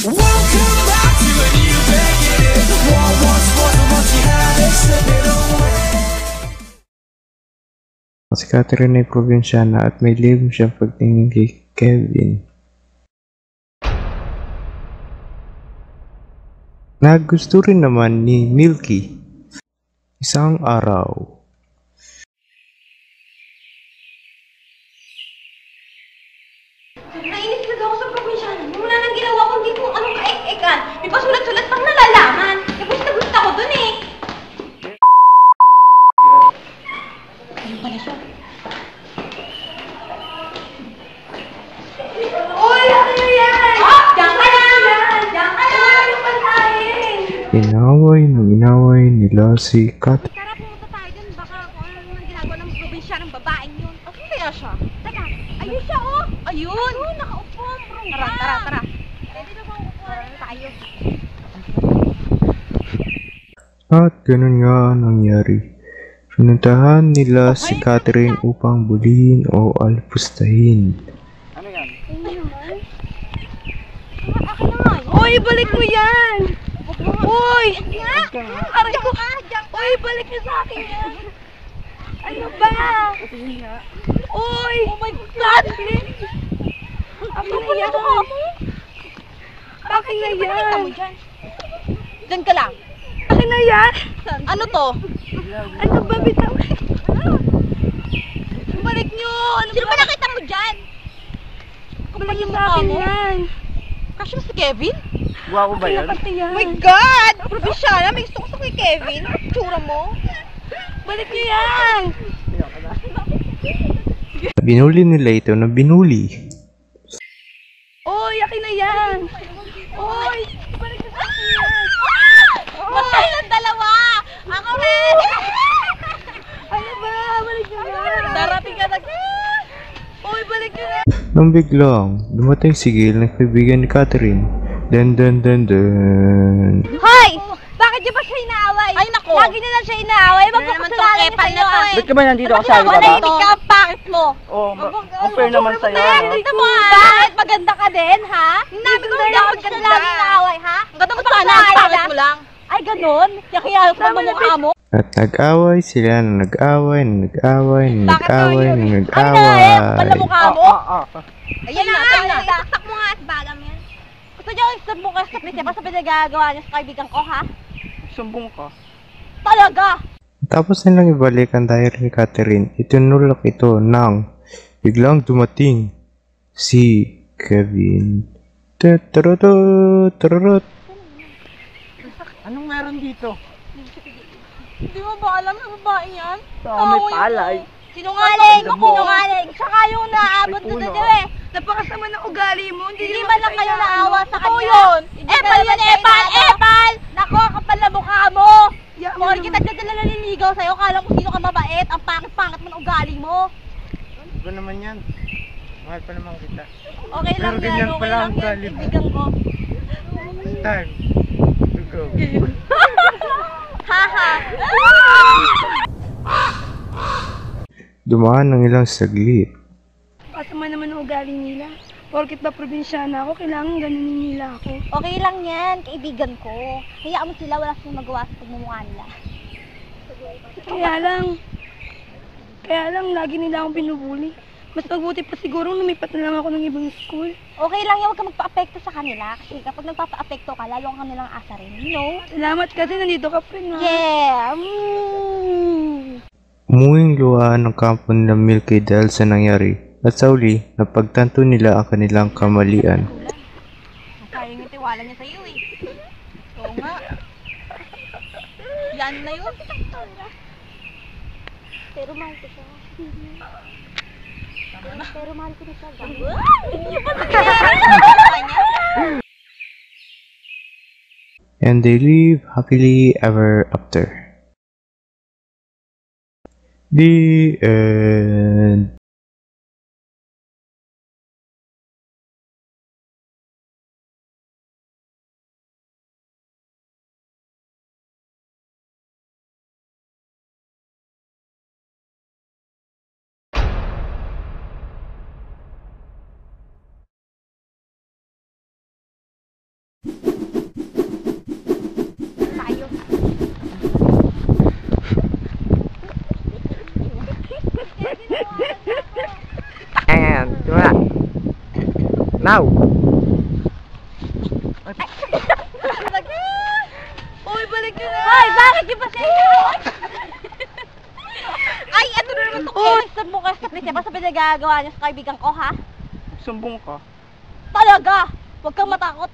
Welcome back to a new beginning. What once was and what you had is slipping away. Si Catherine ay probinsyana at may lihim siyang pagtingin kay Kevin. Nagusto rin naman ni Milky. Isang araw. Nainis talaga ako sa probinsyana. Wala nang ginawa kundi kung anong kaek-ekan. May pasulat-sulat pang nalalaman. Gusto ko dun eh. Ayun pala siya. Uy! Ano yan? Diyan ka lang! Diyan ka lang! Yung pantayin! Inaway nila si Catherine. Tara, pumunta tayo dun. Baka kung ano naman ginagawa ng probinsya ng babaeng yun. Ano kaya siya? Teka, ayun siya oh! Ayun! Nakaupo! Tara. Pwede na bang upuan tayo? At ganun nga nangyari. Pinuntahan nila si Catherine upang bulihin o alpustahin. Ano yan? Uy, balik mo yan! Uy! Aray ko! Uy, balik mo sa akin yan! Ano ba? Uy! Oh my God! Akin na yan! Akin na yan! Diyan ka lang! Akin na yan! Ano to? Ano ba bitaw? Balik nyo! Sino ba nakita mo dyan? Balik mo sa akin yan! Kasi si Kevin? Guwapo ba yan? Oh my God! Professional! May gusto ko kay Kevin. Tsura mo. Balik niyo yan! Binuli nila ito na binuli. Oy! Akin na yan! Oy! Balik niyo sa akin yan! Matay ng dalawa! Ako rin! Ano ba? Balik niyo yan! Darating ka na! Oy! Balik niyo yan! Nang biglang, dumating si Gail na kaibigan ni Catherine. Dun. Hoy! Bakit niyo ba siya inaaway? Ay nako! Lagi niyo lang siya inaaway. Magpapasalanan niyo sa inyo eh! Ba't ka ba nandito kasama ka ba? Manahimik ka ang pangit mo! Oo, unfair naman sa'yo. Dito mo ha? Bakit maganda ka din ha? Nabi ko hindi ako maganda lagi inaaway ha? Ang ganda mo sana ang pangit mo lang. Ay ganon? Kaya ko mo mukha mo? At nag-away sila na nag-away. Ano mukha mo? Ayan na, itaktak mo nga at bagam yan. Gusto niyo isang mo kasi sa pinagagawa niya sa kaibigan ko, ha? Sumbong ka. Talaga! Tapos nilang ibalik ang diary ni Catherine. Itinulak ito nang biglang dumating si Kevin. Tararot. Anong meron dito? Hindi mo ba alam na babae yan? May palay. Sinungaling! Ang damo. Sinungaling! Saka yung naabot May na puno. dito eh! Napakasama ng ugali mo! Hindi man lang kayo naawa sa kanya! Yun! Epal yun! Epal! Nako! Kapal na mukha mo! Kung kita dyan na naliligaw sa'yo, kala ko sino ka mabait! Ang pangit-pangit mo ng ugali mo! Iba naman yan. Mahal pa naman kita. Okay lang Pero yan! ganyan Okay pala lang ang yan! ugali mo. Kaibigan ko! Time to go. Haha! Dumaan ng ilang saglit. Kasama naman ang ugali nila. Porkit ba probinsyana ako, kailangan ganunin nila ako. Okay lang yan! Kaibigan ko! Hayaan mo sila, wala silang magawa sa pagmumukha nila. Kaya lang, lagi nila akong binubuli. Mas mabuti pa siguro lumipat na lang ako ng ibang school. Okay lang yan, huwag ka magpa-apekto sa kanila. Kasi kapag nagpapa-apekto ka, lalo ka nilang asarin. You know? Salamat kasi nandito ka, friend. Yeah! Umuwing luhaan ng kampo nila Milky dahil sa nangyari. At sa uli, napagtanto nila ang kanilang kamalian. Sayang yung tiwala niya sa'yo eh. Oo nga. Yan na yun. Pero mahal ko siya. Pero mahal ko na siya. Hindi pa And they live happily ever after. The end. Now! Uy, balik ka na! Ay, bakit yung pasensya? Ay, ano na naman itong inistan mo kasi siya pa sa pinagagawa niya sa kaibigan ko, ha? Sumbong ka. Talaga! Huwag kang matakot.